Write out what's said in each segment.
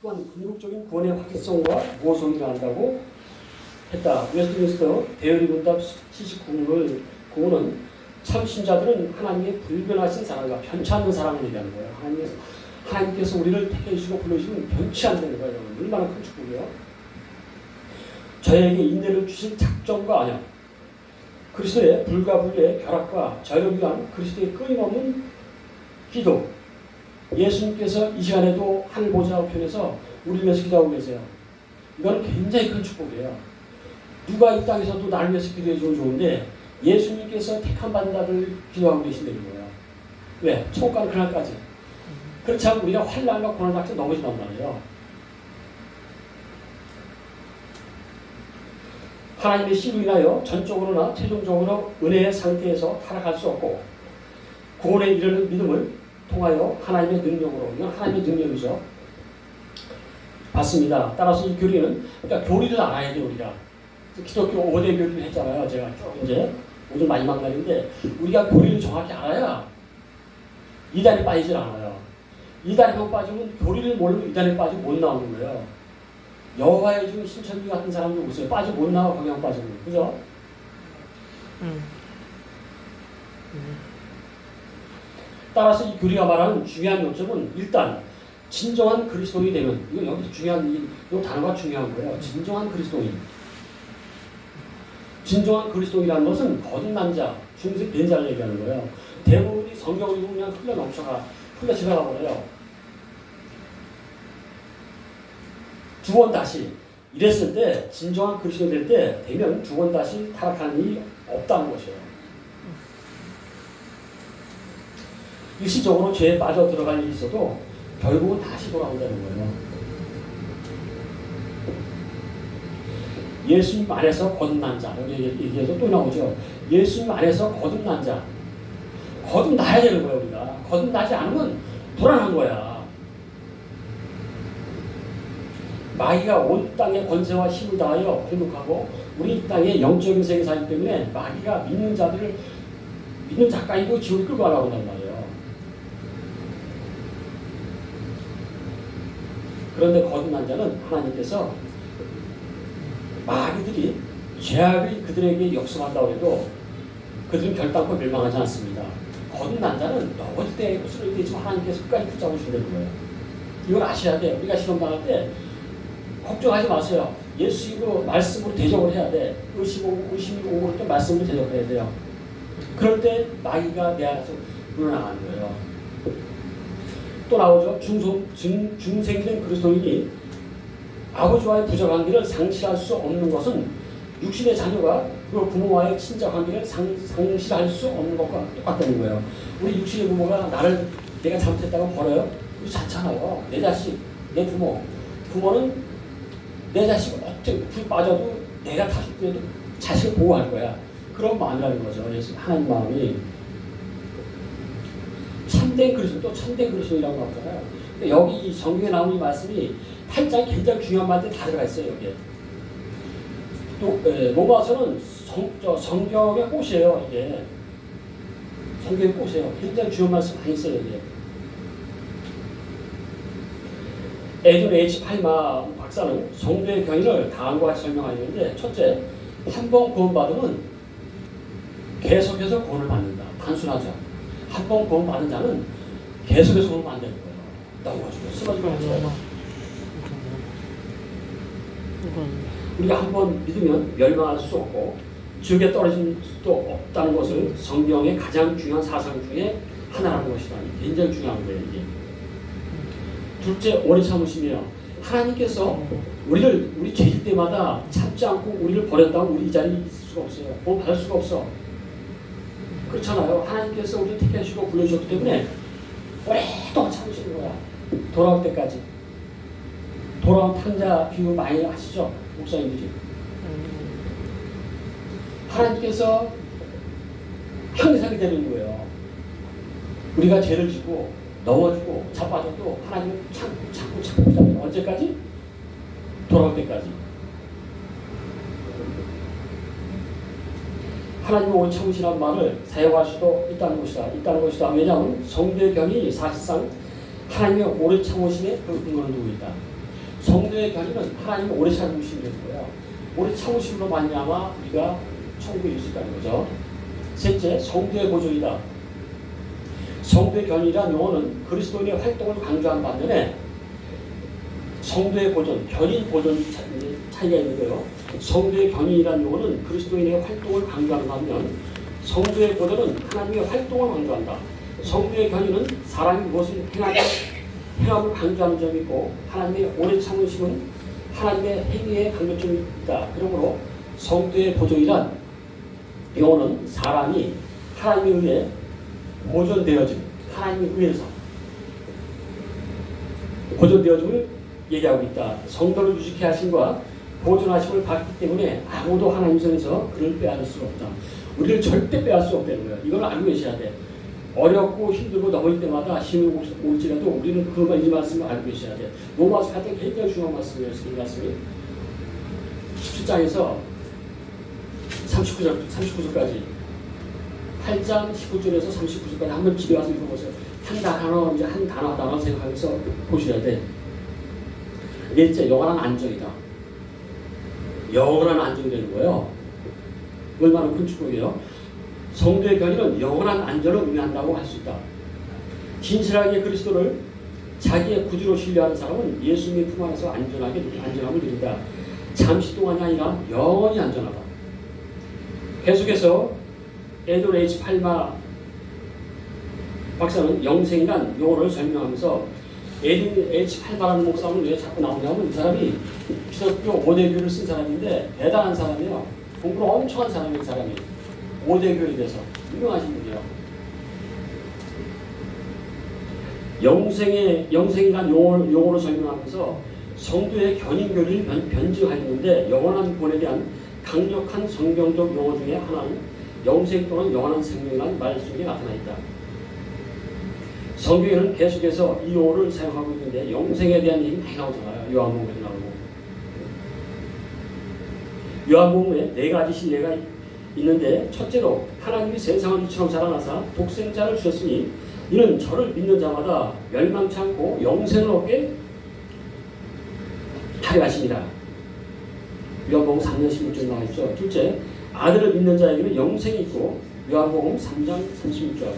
또한 궁극적인 구원의 확실성과 모성이 일어난다고 했다. 웨스트민스터 대의리 문답 79는 참 신자들은 하나님의 불변하신 사랑과 편치 않는 사랑을 얘기하는 거예요. 하나님께서 우리를 택해 주시고 불러주시면 변치 않는 거예요. 얼마나 큰 축복이에요. 저에게 인내를 주신 작정과 안녕, 그리스도의 불과 분리의 결합과 저희를 위한 그리스도의 끊임없는 기도. 예수님께서 이 시간에도 하늘 보좌 우편에서 우리를 위해서 기도하고 계세요. 이거는 굉장히 큰 축복이에요. 누가 이 땅에서도 나를 위해서 기도해 주면 좋은데 예수님께서 택한 반자를 기도하고 계신다는 거예요. 왜? 천국 가는 그날까지. 그렇지 않으면 우리가 환난과 고난 앞에 넘어진단 말이에요. 하나님의 씨로 인하여 전적으로나 최종적으로 은혜의 상태에서 타락할 수 없고 구원에 이르는 믿음을 통하여 하나님의 능력으로, 이건 하나님의 능력이죠. 받습니다. 따라서 이 교리는, 그러니까 교리를 알아야 돼요, 우리가. 기독교 5대 교리를 했잖아요. 제가 이제 오늘 마지막 날인데 우리가 교리를 정확히 알아야 이단에 빠지질 않아요. 이단에 빠지면 교리를 모르면 이단에 빠지면 못 나오는 거예요. 여호와의 중 신천지 같은 사람들 보세요. 빠지면 못 나와, 거기 안 빠지면. 그죠? 따라서 이 교리가 말하는 중요한 요점은 일단 진정한 그리스도인이 되면, 이거 여기서 중요한, 이 단어가 중요한 거예요. 진정한 그리스도인. 진정한 그리스도인이라는 것은 거듭난 자, 중생 된 자를 얘기하는 거예요. 대부분이 성경을 읽으면 흘러 지나가 버려요. 두 번 다시 이랬을 때, 진정한 그리스도인 될 때 되면 두 번 다시 타락하는 일이 없다는 것이에요. 일시적으로 죄에 빠져 들어갈 일이 있어도 결국은 다시 돌아온다는 거예요. 예수님 안에서 거듭난 자, 여기 얘기해서 또 나오죠. 예수님 안에서 거듭난 자. 거듭나야 되는 거예요, 우리가. 거듭나지 않으면 불안한 거야. 마귀가 온 땅의 권세와 힘을 다하여 공격하고 우리 이 땅에 영적인 세계 살기 때문에 마귀가 믿는 자들을, 믿는 작가이고 지옥에 끌고 가려고 한단 말이에요. 그런데 거듭난 자는 하나님께서 마귀들이 죄악을 그들에게 역습한다고 해도 그들은 결단코 멸망하지 않습니다. 거듭난 자는 넘어질 때 쓰러질 때지만 하나님께서 끝까지 붙잡아 주신다는 거예요. 이걸 아셔야 돼요. 우리가 시험 당할 때 걱정하지 마세요. 예수 이름으로 말씀으로 대적을 해야 돼. 의심이 오고 또 말씀으로 대적해야 돼요. 그럴 때 마귀가 내 안에서 물러나가는 거예요. 또 나오죠. 중생된 그리스도인이 아버지와의 부적관계를 상실할 수 없는 것은 육신의 자녀가 그 부모와의 친자 관계를 상실할 수 없는 것과 똑같다는 거예요. 우리 육신의 부모가 내가 잘못했다고 벌어요? 그렇지 않잖아요. 내 자식, 내 부모는 내 자식 어떻게 불 빠져도 내가 다시 때도 자식을 보호할 거야. 그런 마음이라는 거죠. 하나님 마음이. 참된 그리스도, 또 참된 그리스도이라고 나오잖아요. 여기 이 성경에 나오는 이 말씀이 8장이 굉장히 중요한 말들이 다 들어가 있어요. 여기에. 또 로마서는 성경의 꽃이에요. 이게 성경의 꽃이에요. 굉장히 중요한 말씀 많이 있어요. 여기에. 에드윈 H. 파이마 박사는 성도의 경위를 다음과 같이 설명하는데, 첫째, 한 번 구원받으면 계속해서 구원을 받는다. 단순하죠. 한 번 구원받은 자는 계속해서 구원을 받는 거예요. 넘어지고 쓰러지고 하죠. 우리가 한 번 믿으면 멸망할 수 없고 지옥에 떨어질 수도 없다는 것을 성경의 가장 중요한 사상 중에 하나라는 것이다. 굉장히 중요한 거예요. 이게. 둘째, 오래 참으시며 하나님께서 우리 죄질 때마다 참지 않고 우리를 버렸다고 우리 이 자리에 있을 수가 없어요. 뭐 받을 수가 없어. 그렇잖아요. 하나님께서 우리를 택해 주시고 불러주셨기 때문에 오랫동안 참으시는 거야. 돌아올 때까지. 돌아온 탕자 비유 많이 하시죠? 목사님들이. 하나님께서 항상 기다리는 거예요. 우리가 죄를 지고 넘어지고 자빠져도 하나님은 참고 기다려요. 언제까지? 돌아올 때까지. 하나님은 오래 참으시라는 말을 사용할 수도 있다는 것이다. 왜냐하면 성도의 견이 사실상 하나님의 오래 참으심에 그 근거를 두고 있다. 성도의 견인은 하나님을 오래 참으시면 되는 거예요. 오래 참으심으로 말미암아 우리가 천국에 이를 수 있다는 거죠. 셋째, 성도의 보존이다. 성도의 견인이란 용어는 그리스도인의 활동을 강조한 반면에 성도의 보존, 견인 보존 차이가 있는데요. 성도의 견인이란 용어는 그리스도인의 활동을 강조하는 반면 성도의 보존은 하나님의 활동을 강조한다. 성도의 견인은 사람이 무엇을 행함을 강조하는 점이 있고 하나님의 오래 참으심은 하나님의 행위에 강조점이 있다. 그러므로 성도의 보존이란 용어는 사람이 하나님에 의해 보존되어짐, 하나님에 의해서 보존되어짐을 얘기하고 있다. 성도를 유지케 하심과 보존하심을 받기 때문에 아무도 하나님 손에서 그를 빼앗을 수가 없다. 우리를 절대 빼앗을 수 없다는 거예요. 이걸 알고 계셔야 돼. 어렵고 힘들고 넘어질 때마다 힘이 올지라도 우리는 이 말씀을 알고 계셔야 돼. 로마서 할 때 굉장히 중요한 말씀이에요. 이 말씀이 17장에서 39절까지 8장 19절에서 39절까지 한번 집에 와서 읽어보세요. 한 단어 생각하면서 보셔야 돼. 넷째, 영원한 안정이다. 영원한 안정이 되는 거예요. 얼마나 큰 축복이에요. 성도의 견인은 영원한 안전을 의미한다고 할 수 있다. 진실하게 그리스도를 자기의 구주로 신뢰하는 사람은 예수님의 품 안에서 안전함을 누린다. 잠시 동안이 아니라 영원히 안전하다. 계속해서 에돈 H. 팔마 박사는 영생이란 용어를 설명하면서 에돈 H. 팔마라는 목사는 왜 자꾸 나오냐면 이 사람이 기독교 5대교를 쓴 사람인데 대단한 사람이에요. 공부를 엄청 한 사람인 사람이 5대교에 대해서 유명하신 분이에요. 영생이란 용어로 설명하면서 성도의 견인교를 변증하였는데 영원한 본에 대한 강력한 성경적 용어 중에 하나는 영생 또는 영원한 생명이라는 말 속에 나타나 있다. 성경에는 계속해서 이 용어를 사용하고 있는데 영생에 대한 얘기 많이 나오잖아요. 요한복음에도 나오고. 요한복음에 4가지 신뢰가 있는데 첫째로 하나님이 세상을 이처럼 사랑하사 독생자를 주셨으니 이는 저를 믿는 자마다 멸망치 않고 영생을 얻게 하려 하십니다. 요한복음 3장 16절 나와 있죠. 둘째, 아들을 믿는 자에게는 영생이 있고 요한복음 3장 36절.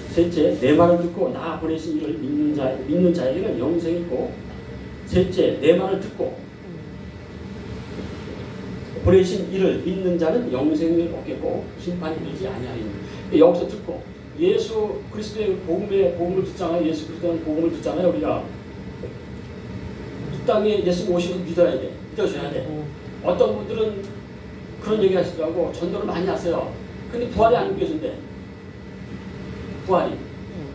셋째, 내 말을 듣고 나 보내신 이를 믿는 자에게는 영생이 있고 셋째, 내 말을 듣고 보내신 이를 믿는 자는 영생을 얻겠고 심판이 되지 아니하리니. 여기서 듣고 예수 그리스도의 복음을 듣잖아요. 예수 그리스도의 복음을 듣잖아요. 우리가 이 땅에 예수 오시면 믿어야 돼. 믿어줘야 돼. 어떤 분들은 그런 얘기 하시더라고. 전도를 많이 하세요. 근데 부활이 안 느껴진대. 부활이.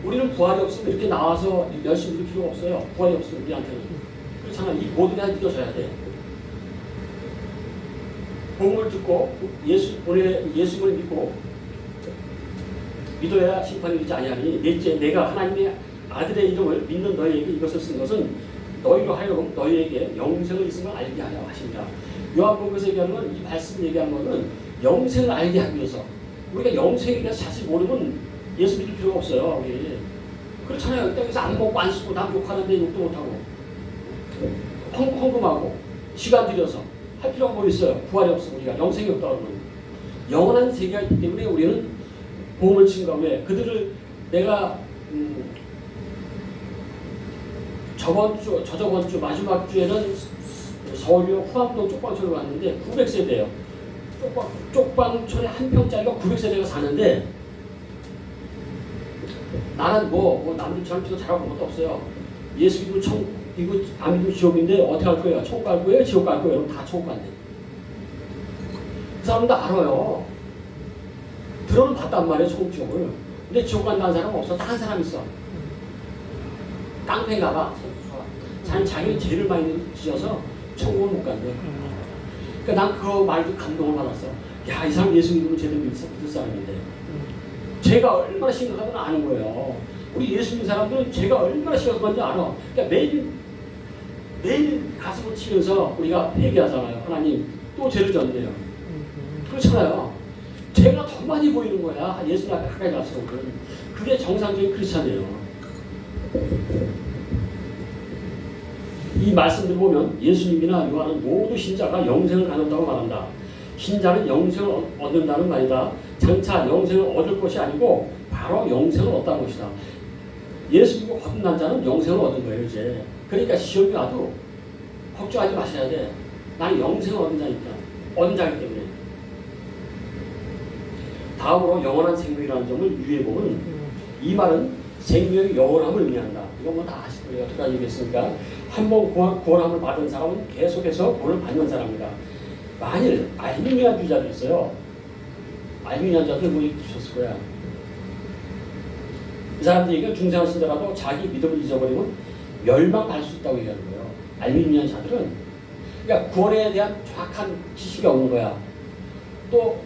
우리는 부활이 없으면 이렇게 나와서 열심히 믿을 필요가 없어요. 부활이 없으면 우리한테는. 그렇잖아. 이 모든 게 믿어줘야 돼. 복음을 듣고 예수를 믿고 믿어야 심판이 되지 아니하니. 넷째, 내가 하나님의 아들의 이름을 믿는 너희에게 이것을 쓴 것은 너희로 하여금 너희에게 영생을 있음을 알게 하려 하십니다. 요한복음에서 얘기하는 건 이 말씀 얘기하는 것은 영생을 알게 하기 위해서. 우리가 영생에 대해서 자세히 모르면 예수 믿을 필요가 없어요. 우리. 그렇잖아요. 이 땅에서 안 먹고 안 쓰고 남 욕하는데 욕도 못하고 헝금하고 시간 들여서 할 필요가 뭐 있어요. 부활이 없으면 우리가 영생이 없다고 그러면 영원한 세계가 있기 때문에 우리는 보험을 친가. 왜? 그들을 내가 저저번 주 마지막 주에는 서울역 후암동 쪽방촌을 갔는데 900세대예요. 쪽방촌에 한 평짜리가 900세대가 사는데 나는 뭐 남들처럼 기도 잘하고 것도 없어요. 예수 믿고 안 믿으면 지옥인데 어떻게 할 거예요? 천국 갈 거예요? 지옥 갈 거예요? 다 천국 간대. 그 사람도 알아요. 들어는 봤단 말이에요. 천국 지옥을. 근데 지옥 간다는 사람은 없어. 딴 사람 있어. 깡패 가봐. 자기 죄를 많이 지어서 천국을 못 간대. 그러니까 난 그 말도 감동을 받았어. 야, 이 사람 예수 믿으면 제대로 믿을 사람인데. 죄가 얼마나 심각한지 아는 거예요. 우리 예수 믿는 사람들은 죄가 얼마나 심각한지 알아. 그러니까 매일 가슴을 치면서 우리가 회개하잖아요. 하나님 또 죄를 졌네요. 그렇잖아요. 죄가 더 많이 보이는 거야. 예수 앞에 가까이 갈수록. 그게 정상적인 크리스찬이에요. 이 말씀들 보면 예수님이나 요한은 모두 신자가 영생을 갖는다고 말한다. 신자는 영생을 얻는다는 말이다. 장차 영생을 얻을 것이 아니고 바로 영생을 얻다는 것이다. 예수 믿고 거듭난 자는 영생을 얻는 거예요. 이제 그러니까 시험이 와도 걱정하지 마셔야 돼. 나는 영생을 얻은 자니까. 얻은 자이기 때문에. 다음으로 영원한 생명이라는 점을 유의해보면 이 말은 생명의 영원함을 의미한다. 이건 뭐 다 아실 거예요. 어떻게 얘기했습니까? 한번 구원함을 받은 사람은 계속해서 구원을 받는 사람이다. 만일 알미니아주의자도 있어요. 알미니아주의자들 뭐 주셨을 거야. 이 사람들이 중생을 쓰더라도 자기 믿음을 잊어버리면 멸망할 수 있다고 얘기하는 거예요. 알미니아자들은 그러니까 구원에 대한 정확한 지식이 없는 거야. 또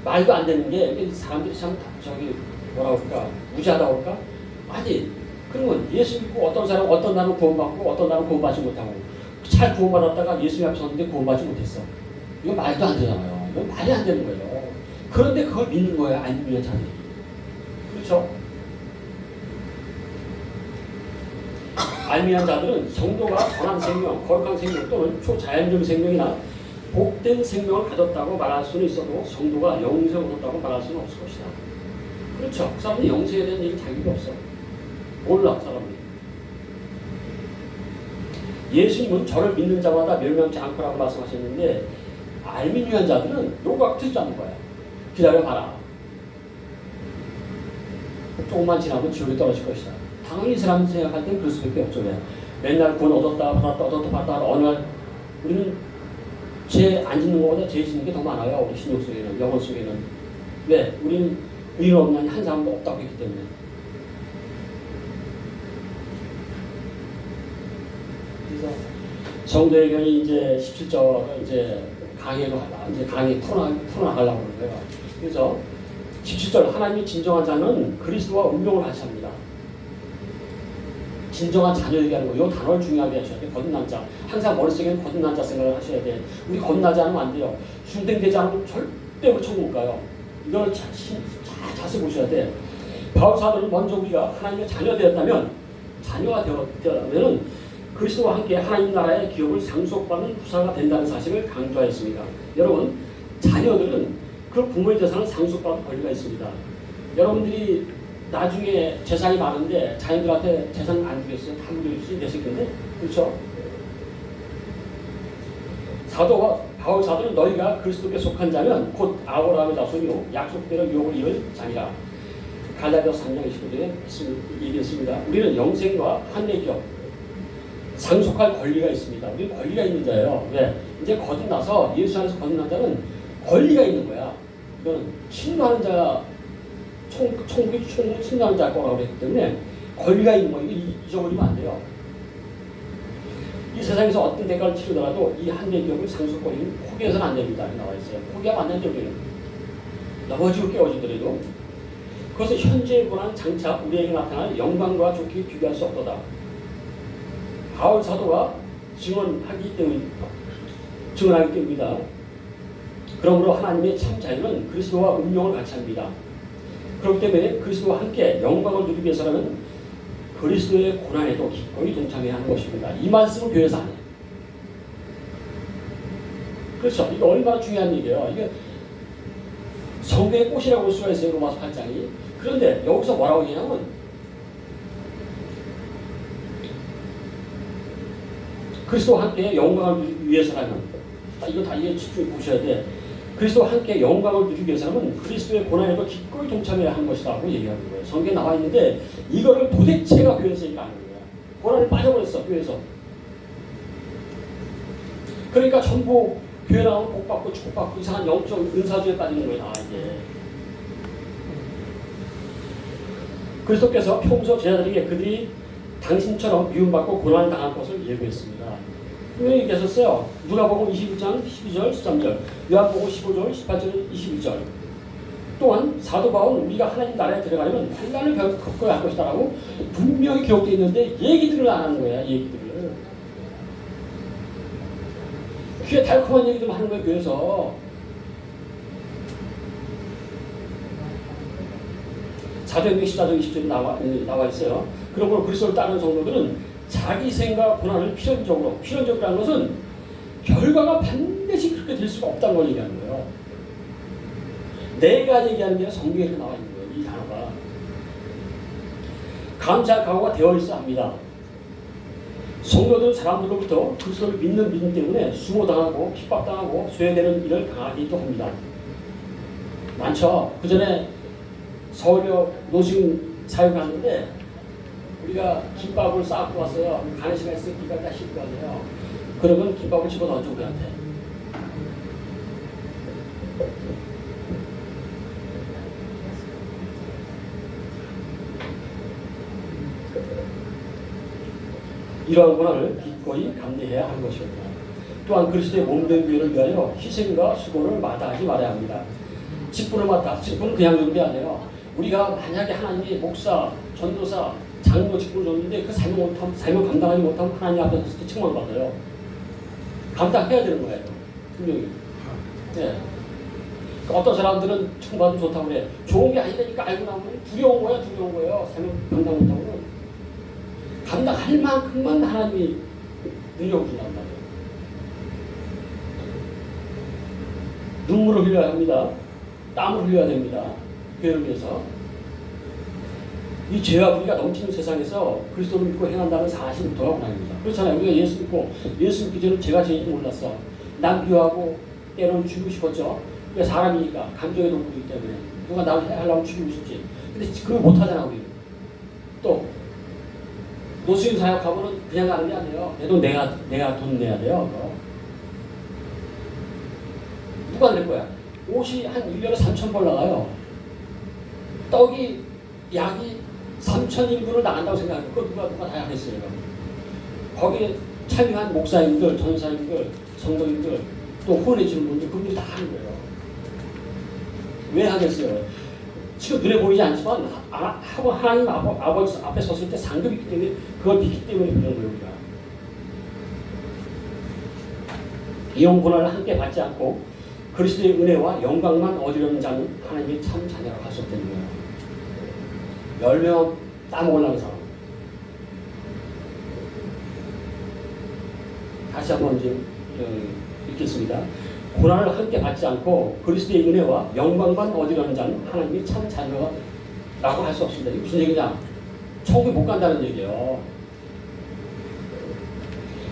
말도 안 되는 게 사람들이 참 저기 뭐라 그럴까 무지하다 그럴까? 아니 그러면 예수 믿고 어떤 사람 어떤 날은 구원받고 어떤 날은 구원받지 못하고 잘 구원받았다가 예수님 앞에 섰는데 구원받지 못했어. 이거 말도 안 되잖아요. 이건 말이 안 되는 거예요. 그런데 그걸 믿는 거예요. 알미니아 자들이. 그렇죠? 알미니아 자들은 성도가 선한 생명, 거룩한 생명 또는 초자연적 생명이나 복된 생명을 가졌다고 말할 수는 있어도 성도가 영생을 얻었다고 말할 수는 없을 것이다. 그렇죠. 그 사람은 영생에 대한 얘기 자격이 없어. 몰라 사람이. 예수님은 저를 믿는 자마다 멸망치 않고라고 말씀하셨는데 알미니안 자들은 요각 틀지 않는 거야. 기다려봐라. 조금만 지나면 지옥에 떨어질 것이다. 당연히 사람 생각할 땐 그럴 수밖에 없죠. 왜? 맨날 구원 얻었다 받았다 어느 날 우리는 죄 안 짓는 것보다 죄 짓는 게 더 많아요. 우리 신욕 속에는 영혼 속에는. 왜? 우리는 의인 없는 한 사람도 없다고 했기 때문에. 그래서 성도에게는 이제 17절을 이제 강의로 하다 이제 강의 풀어나가려고 하는 거예요. 그래서 17절 하나님이 진정한 자는 그리스도와 운명을 같이 합니다. 진정한 자녀 얘기하는 거, 이 단어를 중요하게 하셔야 돼. 거듭난 자. 항상 머릿속에는 거듭난 자 생각을 하셔야 돼. 우리 거듭나지 않으면 안 돼요. 순등되지 않으면 절대로 천국 못 가요. 이걸 자세히 보셔야 돼. 바울 사도는 먼저 우리가 하나님의 자녀 되었다면, 자녀가 되었다면 그리스도와 함께 하나님 나라의 기업을 상속받는 후사가 된다는 사실을 강조하였습니다. 여러분, 자녀들은 그 부모의 재산을 상속받을 권리가 있습니다. 여러분들이 나중에 재산이 많은데 자녀들한테 재산 안 주겠어요? 다 물려주지 내 새끼인데? 그렇죠? 바울 사도는 너희가 그리스도께 속한 자면 곧 아브라함의 자손이요 약속대로 유업을 이을 자니라. 갈라디아서 3장 29절에 얘기했습니다. 우리는 영생과 하늘의 기업 상속할 권리가 있습니다. 우리는 권리가 있는 자예요. 왜? 이제 거듭나서 예수 안에서 거듭난 자는 권리가 있는 거야. 이거는 침노하는 자가 천국이 침노하는 자일 거라고 그랬기 때문에 권리가 있는 거 이거 잊어버리면 안 돼요. 이 세상에서 어떤 대가를 치르더라도 이 한대 기업을 상속권리는 포기해서는 안 됩니다. 나와 있어요. 포기하면 안 되죠. 우리는. 넘어지고 깨어지더라도 그것은 현재의 고난 장차 우리에게 나타날 영광과 좋게 비교할 수 없도다. 바울 사도가 증언하기 때문입니다. 그러므로 하나님의 참 자유는 그리스도와 운명을 같이 합니다. 그렇기 때문에 그리스도와 함께 영광을 누리기 위해서는 그리스도의 고난에도 기꺼이 동참해야 하는 것입니다. 이 말씀을 교회에서 안 해요. 그렇죠. 이게 얼마나 중요한 얘기예요. 이게 성경의 꽃이라고 볼 수가 있어요. 로마서 8장이. 그런데 여기서 뭐라고 얘기하냐면 그리스도와 함께 영광을 누리기 위해서라면 이거 다 이해 집중해 보셔야 돼. 그리스도와 함께 영광을 누리기 위해서는 그리스도의 고난에도 기꺼이 동참해야 하는 것이라고 얘기하는 거예요. 성경에 나와 있는데 이거를 도대체가 교회에서 얘기 안 하는 거야. 고난에 빠져버렸어 교회에서. 그러니까 전부 교회 나오면 복받고 축복받고 이상한 영적 은사주에 빠지는 거야. 이게. 그리스도께서 평소 제자들에게 그들이 당신처럼 미움받고 고난을 당할 것을 예고했습니다. 분명히 얘기하셨어요. 누가복음 21장 12절 13절, 요한복음 15절 18절 21절. 또한 사도 바울은 우리가 하나님 나라에 들어가려면 환난을 겪어야 할 것이다라고 분명히 기록되어 있는데 얘기들을 안 하는 거야. 얘기들을. 귀에 달콤한 얘기들 하는 거야. 교회에서. 사도행전 14장 20절에 나와 있어요. 그러므로 그리스도를 따르는 성도들은 자기 생각 고난을 필연적으로라는 것은 결과가 반드시 그렇게 될 수가 없다는 걸 얘기하는 거예요. 내가 얘기하는 게 성경에 이렇게 나와 있는 거예요. 이 단어가. 감사할 각오가 되어 있어야 합니다. 성도들은 사람들로부터 그리스도를 믿는 믿음 때문에 수모당하고 핍박당하고 소외되는 일을 당하기도 합니다. 많죠. 그 전에 서울역 노숙인 사역을 하는데 우리가 김밥을 싸고 왔어요. 가는 시간에 있으면 김밥을 다 싣고 가세요. 그러면 김밥을 집어 던져 우리한테. 이러한 고난을 기꺼이 감내해야 하는 것입니다. 또한 그리스도의 몸된 교회를 위하여 희생과 수고를 마다하지 말아야 합니다. 직분을 맡아, 직분은 그냥 주는 게 아니에요. 우리가 만약에 하나님이 목사, 전도사, 장로 직분을 줬는데 그 삶을 감당하지 못하면 하나님 앞에 섰을 때 책망받아요. 감당해야 되는 거예요. 분명히. 네. 어떤 사람들은 청받으면 좋다고 그래. 좋은 게 아니라니까 알고 나면 두려운 거예요. 삶을 감당 못하고는. 감당할 만큼만 하나님이 늘려주단 말이에요. 눈물을 흘려야 합니다. 땀을 흘려야 됩니다. 교회를 위해서. 이 죄와 불의가 넘치는 세상에서 그리스도를 믿고 행한다는 사실을 돌아보는 겁니다. 그렇잖아요. 우리가 예수 믿기 전에 죄가 죄인지 몰랐어. 남 미워하고 때로는 죽이고 싶었죠. 그러니까 사람이니까 감정의 동물이기 때문에 누가 나를 하려면 죽이고 싶지. 근데 그걸 못하잖아 우리. 또 노숙인 사역하고는 그냥 가는 게 아니에요. 내 돈 내가 돈 내야 돼요. 그거. 누가 낼 거야? 옷이 한 1년에 3,000벌 나가요. 떡이 약이 3,000인분을 나간다고 생각해요. 그거 누가 다 하겠어요. 거기에 참여한 목사님들, 전사님들, 성도님들, 또 후원해주는 분들, 그분들이 다 하는 거예요. 왜 하겠어요? 지금 눈에 보이지 않지만 하나님 아버지 앞에 섰을 때 상급이 있기 때문에 그걸 믿기 때문에 그런 거예요. 우리가. 이런 고난을 함께 받지 않고 그리스도의 은혜와 영광만 얻으려는 자는 하나님의 참 자녀라고 할 수 없다는 거예요. 열매만 따먹으려는 사람. 다시 한번 이제 읽겠습니다. 고난을 함께 받지 않고 그리스도의 은혜와 영광만 얻으려는 자는 하나님의 참 자녀라고 할 수 없습니다. 이게 무슨 얘기냐? 천국에 못 간다는 얘기예요.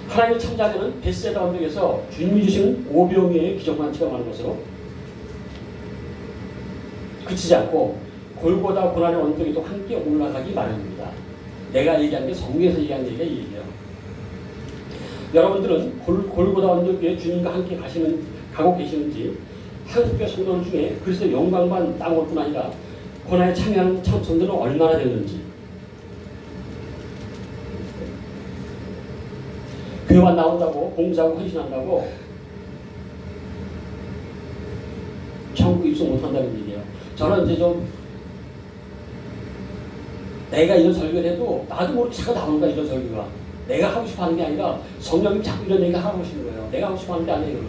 하나님의 참 자녀는 벳세다 언덕에서 주님이 주신 오병이어의 기적만 체험하는 것으로 그치지 않고 골고다 고난의 언덕에도 함께 올라가기 마련입니다. 내가 얘기한 게 성경에서 얘기한 얘기가 이 얘기예요. 여러분들은 골고다 언덕에 주님과 함께 가고 계시는지 한국교 성도들 중에 그리스도 영광만 따먹을 뿐 아니라 고난에 참여하는 참성들은 얼마나 되는지 교회만 나온다고 봉사하고 헌신한다고 천국 입소 못한다는 얘기예요. 저는 이제 좀 내가 이런 설교를 해도 나도 모르게 자꾸 나오는 거야. 이런 설교가 내가 하고 싶어 하는 게 아니라 성령이 자꾸 이런 얘기가 하고 싶은 거예요. 내가 하고 싶어 하는 게 아니에요.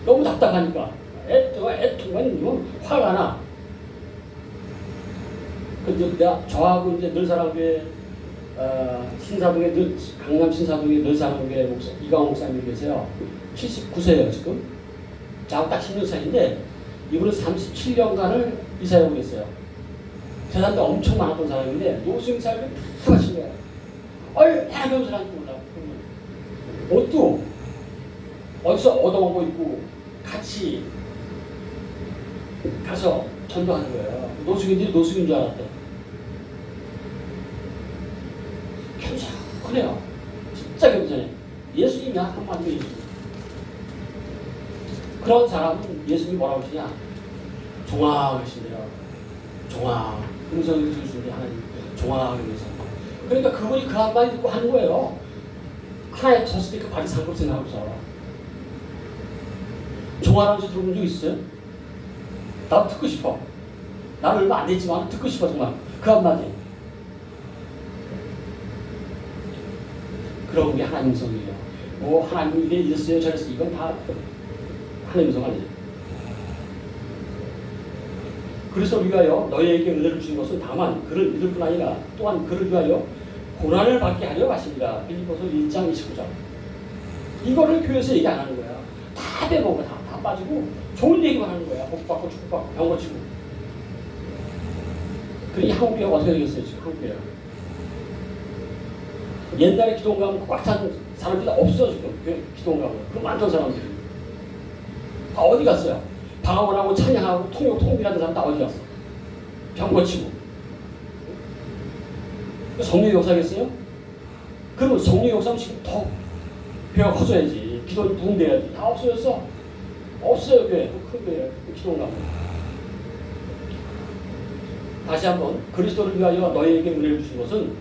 너무 답답하니까 애통만 화가 나. 근데 내가 저하고 이제 늘사랑교회 신사동에 강남 신사동에 늘사랑교회 목사 이강호 목사님이 계세요. 79세예요 지금. 저하고 딱 10년 차인데 이분은 37년간을 이 사역을 했어요. 재산도 엄청 많았던 사람인데 노숙인 사역을 다 하신 거예요. 얼마나 배운 사람인지 몰라. 옷도 어디서 얻어온 거 있고 같이 가서 전도하는 거예요. 노숙인들이 노숙인 줄 알았대. 겸손해요. 진짜 겸손해. 예수님이야 한마디로 예수님. 그런 사람은 예수님이 뭐라고 하시냐? 종아 그러신대요. 종아. 음성을 들으시는데 하나님 종아 그러면서. 그러니까 그분이 그 한마디 듣고 하는 거예요. 하나에 졌을 때 그 발이 상급 생각하고서. 종아라면서 들어본 적 있어요? 나도 듣고 싶어. 나는 얼마 안 됐지만 듣고 싶어 정말. 그 한마디. 그런 게 하나님 음성이에요. 뭐 하나님이 이랬어요 저랬어요. 이건 다 하나님 음성 아니에요. 그리스도를 위하여 너희에게 은혜를 주신 것은 다만 그를 믿을 뿐 아니라 또한 그를 위하여 고난을 받게 하려 하십니다. 빌립보서 1장 29절. 이거를 교회에서 얘기 안 하는 거야. 다 빼먹어. 다 빠지고 좋은 얘기만 하는 거야. 복받고 축복받고 병 고치고. 그러니 한국교회가 어떻게 되겠어요? 지금 한국교회가. 옛날에 기도원 가면 꽉 찬 사람들이 없어 지금. 기도원 가면. 그 많던 사람들이. 다 어디 갔어요? 방언하고 찬양하고 통일하는 사람 다 어디 갔어? 병 고치고. 성령의 역사겠어요? 그러면 성령의 역사는 지금 더 교회가 커져야지. 기도원이 부흥돼야지. 다 없어졌어. 없어요 교회. 큰 교회. 기도원 가면. 다시 한번 그리스도를 위하여 너희에게 은혜를 주신 것은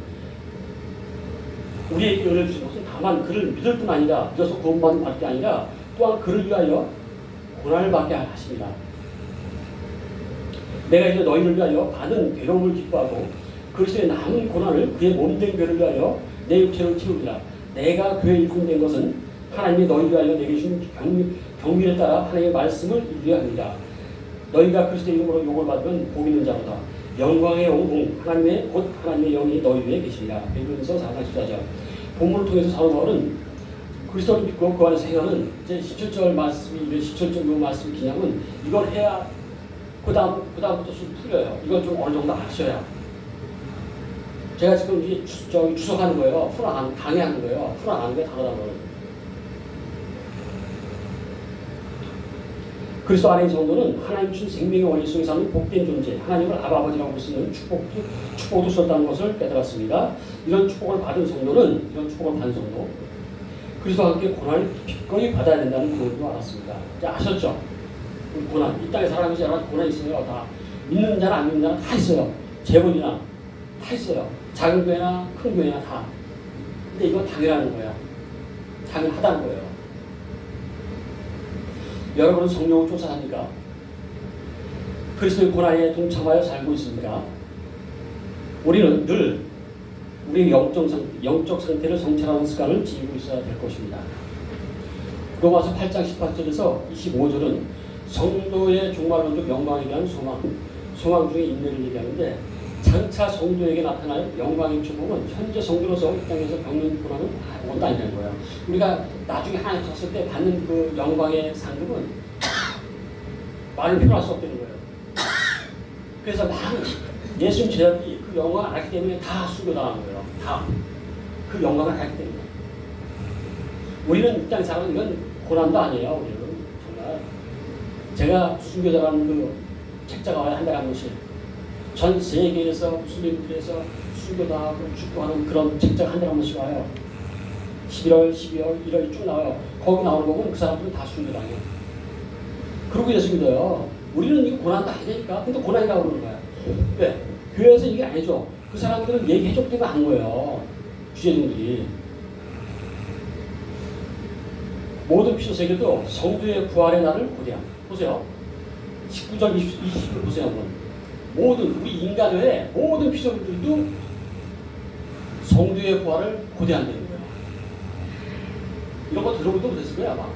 우리에게 은혜를 주신 것은 다만 그를 믿을 뿐 아니라 믿어서 구원받는 받을 게 아니라 또한 그를 위하여 고난을 받게 하십니다. 내가 이제 너희를 위하여 받은 괴로움을 기뻐하고 그리스도의 남은 고난을 그의 몸된 교회를 위하여 내 육체를 채우리라. 내가 교회에 일꾼된 것은 하나님이 너희를 위하여 내게 주신 경륜에 따라 하나님의 말씀을 이루려 합니다. 너희가 그리스도의 이름으로 욕을 받으면 복 있는 자로다. 영광의 영웅 하나님의 곧 하나님의 영이 너희 위에 계십니다. 베드로전서 4장 14절. 본문을 통해서 사도 바울은 그리스도를 믿고 그 안에서 행하는 이제 17절 말씀이 17절 요 말씀 기념은 이걸 해야 그다음부터 좀 풀려요. 이걸 좀 어느 정도 아셔야. 제가 지금 이게 주석하는 거예요. 강의하는 거예요. 풀어가는 게 다르다고요. 그리스도 안에 있는 성도는 하나님 주신 생명의 원리 속에 사는 복된 존재, 하나님을 아버지라고 쓰는 축복도 썼다는 것을 깨달았습니다. 이런 축복을 받은 성도, 그리스도와 함께 고난을 기꺼이 받아야 된다는 그것도 알았습니다. 이제 아셨죠? 고난, 이 땅에 살아가면서 여러 가지 고난이 있어요. 다 믿는 자나 안 믿는 자나 다 있어요. 재벌이나 다 있어요. 작은 교회나 큰 교회나 다. 근데 이건 당연한 거야. 당연하다는 거예요. 여러분은 성령을 쫓아합니까? 그리스도의 고난에 동참하여 살고 있습니까? 우리는 늘 우리의 영적 상태를 성찰하는 습관을 지니고 있어야 될 것입니다. 로마서 8장 18절에서 25절은 성도의 종말론적 영광에 대한 소망 중에 인내를 얘기하는데 장차 성도에게 나타날 영광의 축복은 현재 성도로서 이 땅에서 겪는 고난은 아무것도 아니라는 거예요. 우리가 나중에 하나님 쳤을 때 받는 그 영광의 상급은 말을 표현할 수 없다는 거예요. 그래서 많은 예수님 제자들이 그 영광을 알기 때문에 다 수교당하는 거예요. 다. 그 영광을 알기 때문에. 우리는 이 땅에 살아가는 이건 고난도 아니에요. 우리는 정말. 제가 수교자라는 그 책자가 와요. 한 달에 한 번씩. 전 세계에서 무슬림들에서 수교당하고 축구하는 그런 책자가 한 달에 한 번씩 와요. 11월, 12월, 1월이 쭉 나와요. 거기 나오는 거 보면 그 사람들은 다 수교당해요. 그러고 예수 믿어요. 우리는 이거 고난도 아니니까. 근데 고난이라고 그러는 거야. 왜? 교회에서 이게 아니죠. 그 사람들은 얘기해줬기 때문에 한 거예요. 주제들이. 모든 피조 세계도 성도의 부활의 날을 고대함. 보세요. 19절, 20절 보세요. 한번. 모든 우리 인간의 모든 피조물들도 성도의 부활을 고대한다는 거예요. 이런 거 들어보도 못했을 거예요 아마.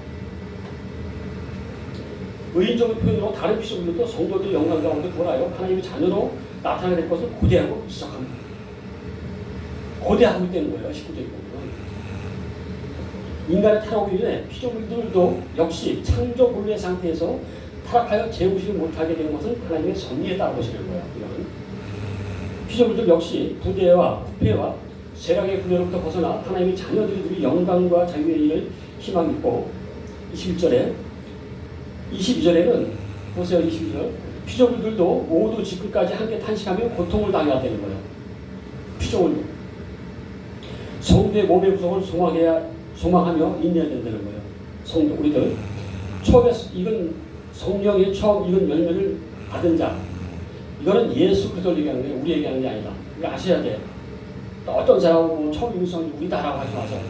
의인적인 표현으로 다른 피조물들도 성도들의 영광 가운데 돌아요. 하나님의 자녀로 나타나게 될 것을 고대하고 시작합니다. 고대하고 있다는 거예요. 19절에 보면. 인간의 타락으로 인해 피조물들도 역시 창조 본래 상태에서 타락하여 재우시지 못하게 된 것은 하나님의 섭리에 따른 것이라는 거예요. 이건. 피조물들 역시 부대와 부패와 세력의 굴레로부터 벗어나 하나님의 자녀들이 영광과 자유의 일을 희망 있고 22절에는 보세요. 22절 피조물들도 모두 지금까지 함께 탄식하며 고통을 당해야 되는 거예요. 피조물도 성도의 몸의 구성을 소망하며 인내해야 된다는 거예요. 성도 우리들 처음에 이건 성령의 처음 익은 열매를 받은 자. 이거는 예수 그리스도를 얘기하는 거예요. 우리 얘기하는 게 아니다. 이거 아셔야 돼. 어떤 사람은 처음 익은 성령 우리다라고 하지 마세요.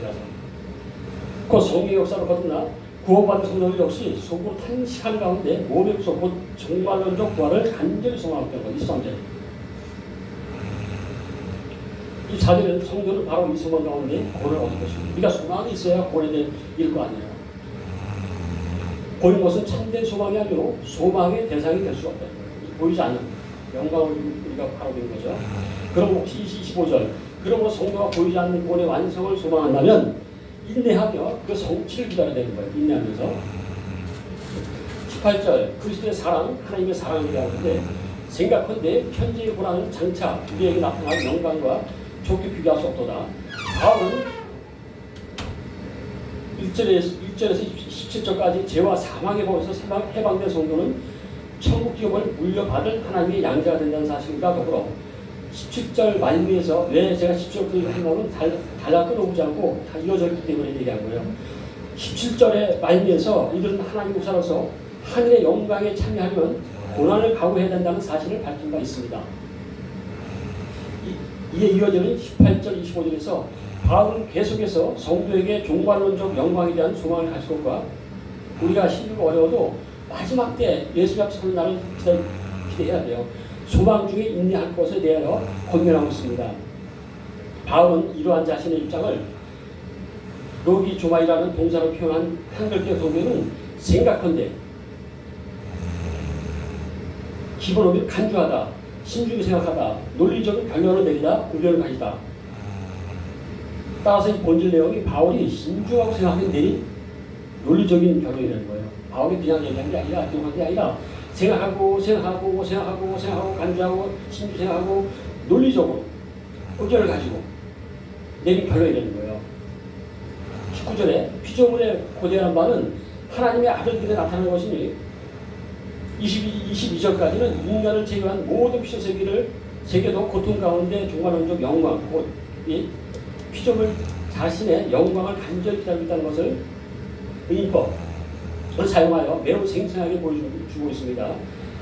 그 성령의 역사를 거듭나 구원받은 성도들 역시 속으로 탄식하는 가운데 몸의 구속 곧 정말론적 부활을 간절히 소망하는 거예요. 23절. 이 자들은 성도는 바로 이 소망 가운데 구원을 얻을 것입니다. 우리가 소망이 있어야 구원에 대해 일 거 아니에요. 보이는 것은 참된 소망이 아니라 소망의 대상이 될 수가 없다. 보이지 않는 영광을 우리가 바라보는 거죠. 그럼 혹시 25절 그러므로 성도가 보이지 않는 구원의 완성을 소망한다면 인내하며 그 성취를 기다려야 되는 거예요. 인내하면서. 18절 그리스도의 사랑, 하나님의 사랑을 얘기하는데 생각컨대 현재의 고난은 장차 우리에게 나타날 영광과 좋게 비교할 수 없도다. 바울은 1절에서 17절까지 죄와 사망의 법에서 해방된 성도는 천국 기업을 물려받을 하나님의 양자가 된다는 사실과 더불어 17절 말미에서 왜 제가 17절 하나는 달라 끊어보지 않고 다 이어져 있기 때문에 얘기한 거예요. 17절의 말미에서 이들은 하나님 목사로서 하늘의 영광에 참여하면 고난을 각오해야 된다는 사실을 밝힌 바 있습니다. 이에 이어지는 18절 25절에서 바울은 계속해서 성도에게 종관론적 영광에 대한 소망을 가질 것과 우리가 힘들고 어려워도 마지막 때 예수 약속하는 날을 기대해야 돼요. 소망 중에 인내할 것에 대하여 권면하고 있습니다. 바울은 이러한 자신의 입장을 로기조마이라는 동사로 표현한 한글계 성경은 생각컨대 기본어를 간주하다, 신중히 생각하다, 논리적인 결론을 내리다, 의견을 가지다. 따라서 이 본질 내용이 바울이 신중하고 생각하는 내린 논리적인 결론이라는 거예요. 바울이 그냥 얘기한 게 아니라, 기록한 게 아니라 생각하고 간주하고 신중히 생각하고 논리적으로 의견을 가지고 내린 결론이라는 거예요. 19절에 피조물의 고대한 바는 하나님의 아들들에 나타나는 것이니 22절까지는 인간을 제외한 모든 피조 세계도 고통 가운데 종말론적 영광, 곧 이 피조물 자신의 영광을 간절히 기다리고 있다는 것을 의인법을 사용하여 매우 생생하게 보여주고 있습니다.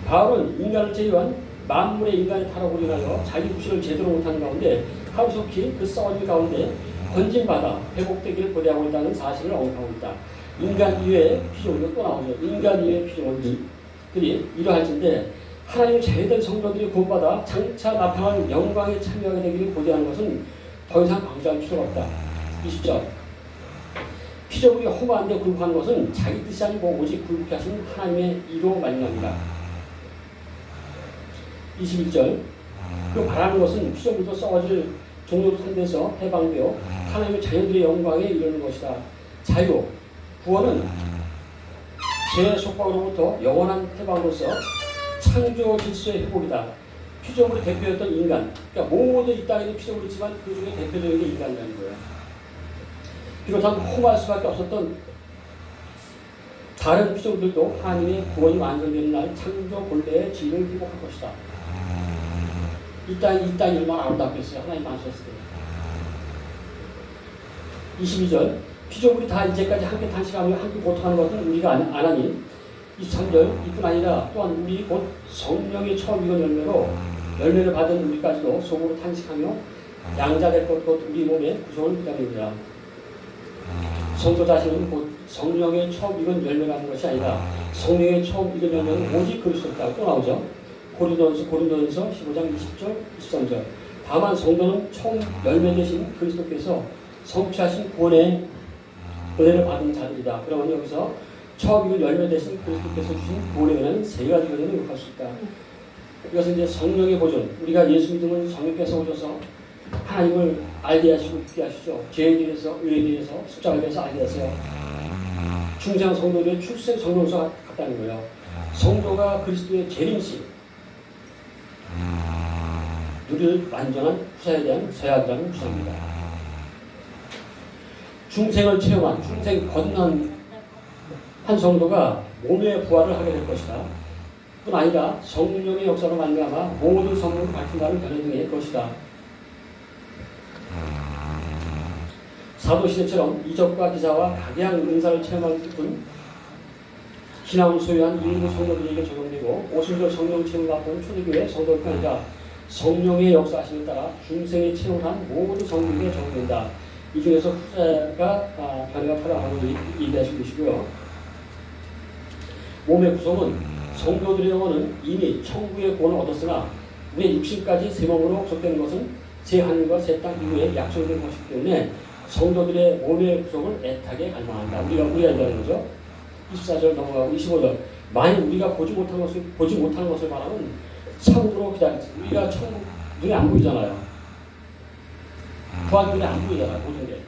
바울은 인간을 제외한 만물의 인간의 타락으로 인하여 자기 구실을 제대로 못하는 가운데 하루속히 그 싸워질 가운데 건진받아 회복되기를 고대하고 있다는 사실을 언급하고 있다. 인간 이외의 피조물도 또 나오죠. 인간 이외의 피조물들이 이러할진데 하나님의 제외된 성도들이 구원받아 장차 나타날 영광에 참여하게 되기를 고대하는 것은 더 이상 강조할 필요가 없다. 20절 피조물이 허무한데 굴복하는 것은 자기 뜻이 아니고 오직 굴복해 하신 하나님의 이로 말미암이다. 21절 그 바라는 것은 피조물도 썩어질 종로 상대에서 해방되어 하나님의 자녀들의 영광에 이르는 것이다. 자유, 구원은 죄의 속박으로부터 영원한 해방으로서 창조 질서의 회복이다. 피조물의 대표였던 인간, 그러니까 모든 이 땅에는 피조물이 있지만 그 중에 대표적인 게 인간이라는 거예요. 비롯한 허무할 수밖에 없었던 다른 피조물들도 하나님의 구원이 완성되는 날 창조 본래의 지위를 회복할 것이다. 이 땅이 얼마나 아름답겠어요. 하나님 만드셨을 때. 22절 피조물이 다 이제까지 함께 탄식하며 함께 고통하는 것은 우리가 안 하니 23절 이뿐 아니라 또한 우리 곧 성령의 처음 익은 열매를 받은 우리까지도 속으로 탄식하며 양자될 것 우리 몸의 구성을 기다립니다. 성도 자신은 곧 성령의 처음 익은 열매라는 것이 아니라 성령의 처음 익은 열매는 오직 그리스도다. 또 나오죠. 고린도전서 15장 20절 23절 다만 성도는 처음 열매 되신 그리스도께서 성취하신 구원의 은혜를 받은 자들이다. 그러면 여기서 처음 익은 열매 되신 그리스도께서 주신 구원의 은혜는 세 가지 은혜를 욕할 수 있다. 이것은 이제 성령의 보존. 우리가 예수 믿음을 성령께서 오셔서 하나님을 알게 하시고 믿게 하시죠. 죄에 대해서, 의에 대해서, 십자가에 대해서 알게 하세요. 중생 성도들의 출생 성령서 같다는 거예요. 성도가 그리스도의 재림식, 누릴 완전한 후사에 대한 서약이라는 구성입니다. 중생을 체험한, 중생 건넌 한 성도가 몸의 부활을 하게 될 것이다. 뿐 아니라 성령의 역사로 말미암아 모든 성령을 밝힌다는 견해 등의 것이다. 사도시대처럼 이적과 기사와 각양 은사를 체험할 뿐 신앙을 소유한 일부 성도들에게 적용되고 오순절 성령 체험을 받던 초대교회 성도뿐 아니라 성령의 역사하심에 따라 중생의 체험을 한 모든 성도에게 적용된다. 이 중에서 후자가 견해가 타락하고 얘기하시고 계시고요. 몸의 구성은 성도들의 영혼은 이미 천국의 구원을 얻었으나 우리의 육신까지 새 몸으로 구속되는 것은 새 하늘과 새 땅 이후에 약속된 것이기 때문에 성도들의 몸의 구속을 애타게 갈망한다. 우리가 얘기하는 거죠. 24절 넘어가고 25절 만일 우리가 보지 못하는 것을 바라면 참으로 기다리지. 우리가 천국 눈에 안 보이잖아요. 구한 눈에 안 보이잖아, 모든 게.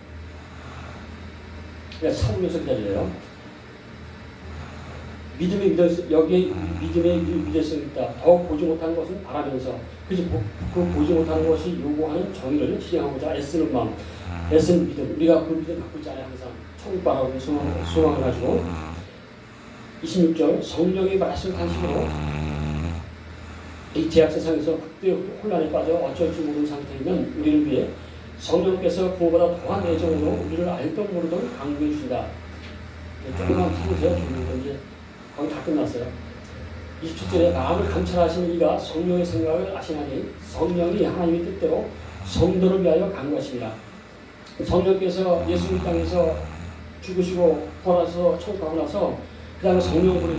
그러니까 참으면서 기다려요. 믿음의 믿을 여기에 믿음의 믿을성이 있다. 더욱 보지 못하는 것은 바라면서 그 보지 못하는 것이 요구하는 정의를 실행하고자 애쓰는 마음, 애쓰는 믿음. 우리가 그 믿음 갖고 있잖아요. 항상 천국 바라보고 소망을 가지고 26절 성령의 말씀 간식으로 이 제약 세상에서 극도의 혼란에 빠져 어쩔 줄 모르는 상태이면 우리를 위해 성령께서 그보다 더한 애정으로 우리를 알던 모르던 강구해 주신다. 조금만 참으세요. 이제 거의 다 끝났어요. 27절에 마음을 감찰하시는 이가 성령의 생각을 아시나니 성령이 하나님의 뜻대로 성도를 위하여 간구하십니다. 성령께서 예수님 땅에서 죽으시고 부활하셔서 천국 가고 나서 그 다음에 성령을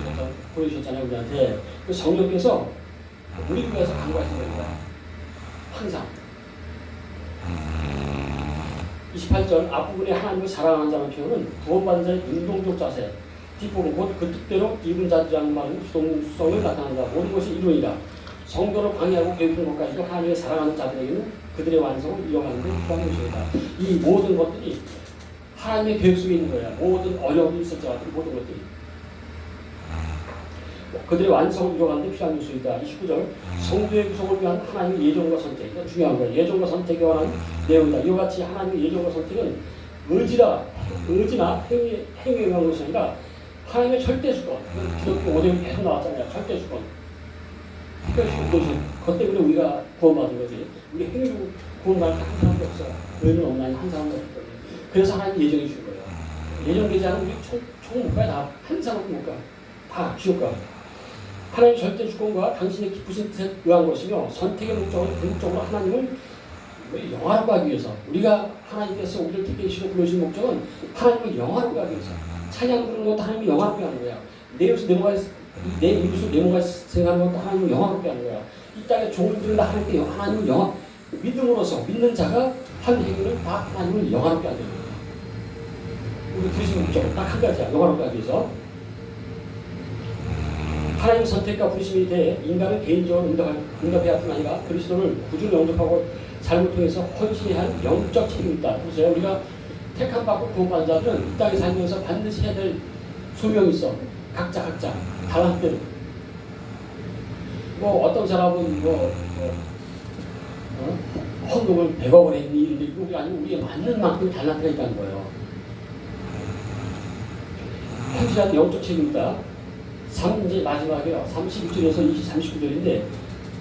보내주셨잖아요. 우리한테. 그 성령께서 우리를 위해서 간구하시는 겁니다. 항상. 28절 앞부분에 하나님을 사랑하는 자는 표현은 구원받은 자의 능동적 자세, 뒷부분 곧 그 뜻대로 입은 자들이라는 말은 수동성을 나타난다. 모든 것이 이루이다. 성도를 방해하고 괴롭히는 것까지도 하나님을 사랑하는 자들에게는 그들의 완성을 이어가는 데 필요한 것이다. 이 모든 것들이 하나님의 계획 속에 있는 거야. 모든 어려움이 있었죠. 모든 것들이. 그들의 완성을 이뤄가는 데 필요한 요소이다. 29절 성도의 구속을 위한 하나님의 예정과 선택. 이거 중요한 거예요. 예정과 선택에 관한 내용이다. 이와 같이 하나님의 예정과 선택은 의지나 행위에 의한 것이 아니라 하나님의 절대 주권. 기독교 5대에 계속 나왔잖아요. 절대 주권. 그것 때문에 우리가 구원받은 거지. 우리 행위로 구원받을 한 사람도 없어요. 의는 없나니 한 사람도 없기 때문에. 그래서 하나님 예정해 준 거예요. 예정되지 않은 우리 총 못 가요. 다 한 사람도 못 가. 다 지옥 가. 하나님의 절대 주권과 당신의 기쁘신 뜻에 의한 것이며 선택의 목적으로 하나님을 영화롭게 하기 위해서 우리가 하나님께서 우리를 택하시고 불러주신 목적은 하나님을 영화롭게 하기 위해서 찬양 부르는 것도 하나님을 영화롭게 하는 거야. 내 입에서 내 몸과 생각하는 것도 하나님을 영화롭게 하는 거야. 이 땅에 종들을 하나님께 하나님을 믿음으로써 믿는 자가 한 행위를 다 하나님을 영화롭게 하는 거야. 우리 들으신 목적은 딱 한 가지야. 영화롭게 하기 위해서. 하나님의 선택과 부르심에 대해 인간을 개인적으로 응답해야 뿐 아니라 그리스도를 구주로 영접하고 삶을 통해서 헌신해야 할 영적 책임이 있다. 그래서 우리가 택함 받고 구원받은 자들은 이 땅에 살면서 반드시 해야 될 소명이 있어. 각자 달란트. 뭐 어떤 사람은 헌금을 100억을 했니 이런 게 있고 그게 아니고 우리에 맞는 만큼 달란트가 있다는 거예요. 헌신한 영적 책임이 있다. 이제 마지막에요. 31절에서 39절인데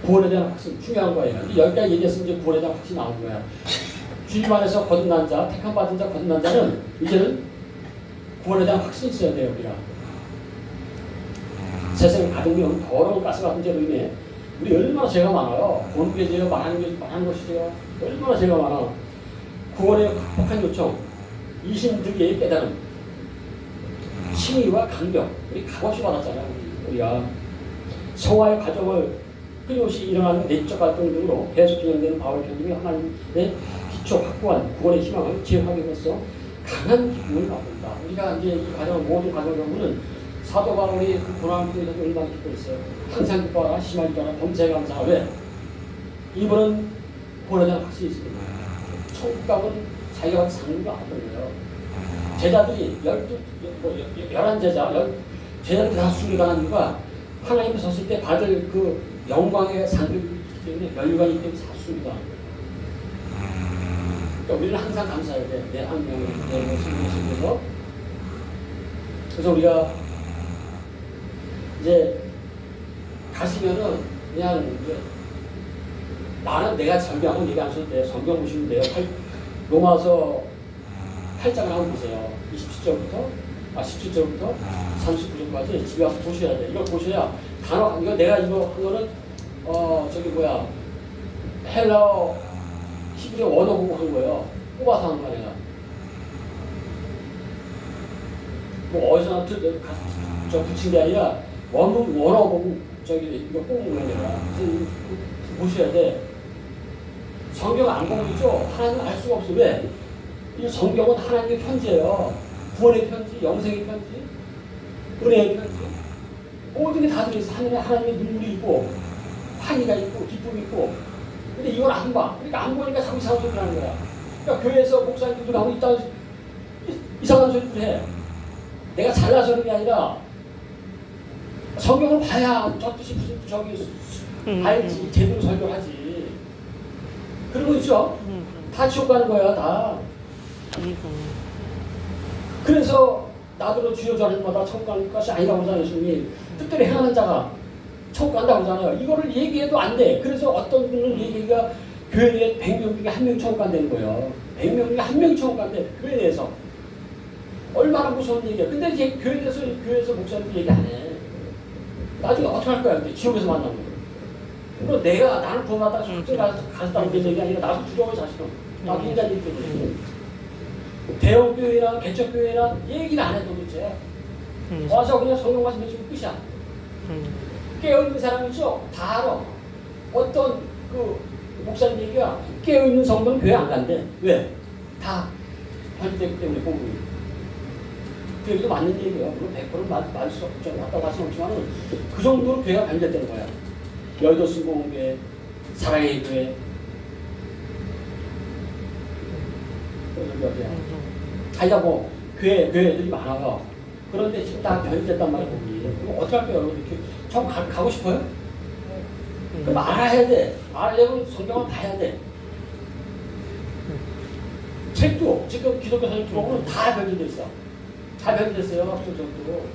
구원에 대한 확신 중요한 거예요. 여기까지 얘기했으면 이제 구원에 대한 확신이 나온 거야. 주님 안에서 거듭난 자, 택함 받은 자, 거듭난 자는 이제는 구원에 대한 확신이 있어야 돼요. 우리가 세상에 가득면 더러운 가스 같은 죄로 인해 우리 얼마나 죄가 많아요. 본게 죄요, 말하는 것이 죄요. 얼마나 죄가 많아. 구원의 극복한 요청, 이신득의 깨달음, 칭의와 강경, 우리 값없이 받았잖아요. 우리가 성화의 과정을 끊임없이 일어나는 내적 활동 등으로 계속 진행되는 바울 편님이 하나님의 기초 확고한 구원의 희망을 지향하기로써 강한 기쁨을 받는다. 우리가 이제 이 과정 모든 과정을 보면 사도 바울이 그 고난을 통해서 얼마나 기뻐했어요. 항상 기뻐하라, 심하게 기뻐하라, 범사에 감사하라. 왜? 이분은 구원에 대한 확신이 있습니다. 천국 가면 자기가 상류가 안 거예요. 제자들이 11제자, 제자들이 다 순위 가는 이유가 하나님께 섰을 때 받을 그 영광의 상급이 있기 때문에 면류관이 있기 때문에 사수입니다. 그러니까 우리는 항상 감사해야 돼. 내 한 명을 내 모습을 위해서. 그래서 우리가 이제 가시면은 그냥 이제 나는 내가 설교하고 얘기 안 써도 돼요. 성경 보시면 돼요. 로마서 8장을 한번 보세요. 17절부터 39절까지 집에 와서 보셔야 돼. 이걸 보셔야 단어, 내가 이거 한 거는 헬라어 히브리어 원어 보고 한 거예요. 뽑아서 한 거야 내가. 뭐 어디서나 붙인 게 아니라 원어 보고 이거 뽑은 거야 내가. 그래서 보셔야 돼. 성경 안 보고 있죠? 하나님 알 수가 없어. 왜? 이 성경은 하나님의 편지예요. 구원의 편지, 영생의 편지, 은혜의 편지. 모든 게 다 들어있어. 하나님의 눈물이 있고, 환희가 있고, 기쁨이 있고. 근데 이걸 안 봐. 그러니까 안 보니까 자꾸 이상한 소리 하는 거야. 그러니까 교회에서 목사님들 하고 있다 이상한 소리를 해. 내가 잘나서 그런 게 아니라 성경을 봐야 저 뜻이 무슨 저기 알지 제대로 설교하지. 그런 거 있죠. 다 지옥 가는 거야 다. 그래서 나더러 주여 저는 마다 천국 가는 것이 아니라고 하잖아요. 예수님이 뜻대로 행하는 자가 천국 간다고 하잖아요. 이거를 얘기해도 안 돼. 그래서 어떤 분은 얘기가 교회에 100명 중에 1명 천국 간다는 거예요. 100명 중에 1명이 천국 간대. 교회 내에서. 얼마나 무서운 얘기야. 근데 이제 교회에서 목사님들 얘기 안 해. 나중에 어떻게 할 거야? 지옥에서 만나는 거야. 그리고 나는 구원받다가 속죄 가졌다는 게 얘기 아니라 나도 두려워 자식은. 나도 인간이기 때문에. 대형교회나 개척교회나 얘기를 안 해 도대체. 와서 그냥 성경 말씀 해주면 끝이야. 깨어있는 사람이죠? 다 알아. 어떤 그 목사님 얘기가 깨어있는 성도는 교회 안 간대. 왜? 다 편집되기 때문에 공부이. 그 얘기도 맞는 얘기예요. 물론 100% 맞을 수 없죠. 맞다고 할 수는 없지만 그 정도로 교회가 변절되는 거야. 여의도 순복음교회, 사랑의 교회. 자기가 뭐 교회들이 많아요. 그런데 지금 다 변절됐단 말이야. 그럼 어떻게 할까요, 여러분? 저 가고 싶어요? 그럼 알아야 돼. 알려면 성경을 봐야 돼. 책도 지금 기독교 사진 들어오면 다 변질됐어. 다 변질됐어요. 합성적으로.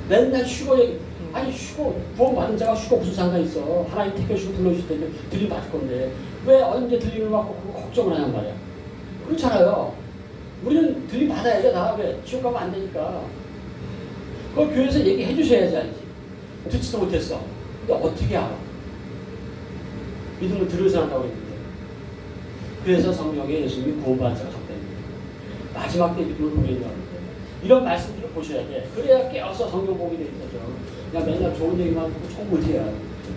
맨날 휴거 얘기. 아니 휴거 구원받은 자가 휴거 무슨 상관이 있어. 하나님 택하시고 불러주실 텐데 들림 받을 건데 왜 언제 들림을 받고 그거 걱정을 하냔 말이야. 그렇잖아요. 우리는 들림 받아야 돼. 나 왜 지옥 가면 안 되니까. 그걸 교회에서 얘기해 주셔야지 알지. 듣지도 못했어. 근데 어떻게 알아? 믿음을 들을 사람이라고 했는데. 그래서 성경에 예수님이 구원받은 자가 적답니다. 마지막 때 믿음을 보이려고 하는데 이런 말씀들을 보셔야 돼. 그래야 깨어서 성경 보게 돼 있어죠. 그냥 맨날 좋은 얘기만 하고 총 못해야.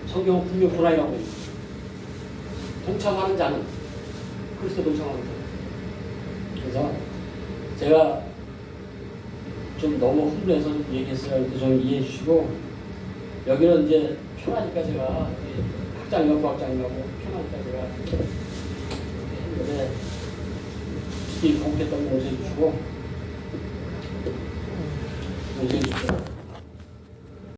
성경은 분명 구라이라고 있어. 동참하는 자는 그리스도 동참하는 자. 그래서 제가 좀 너무 흥분해서 좀 얘기했어요. 그래서 좀 이해해 주시고 여기는 이제 편하니까 제가 학장이고 부학장이고 편하니까 제가 했는데 특히 공부했던 거 용서해 주시고 용서해 주시고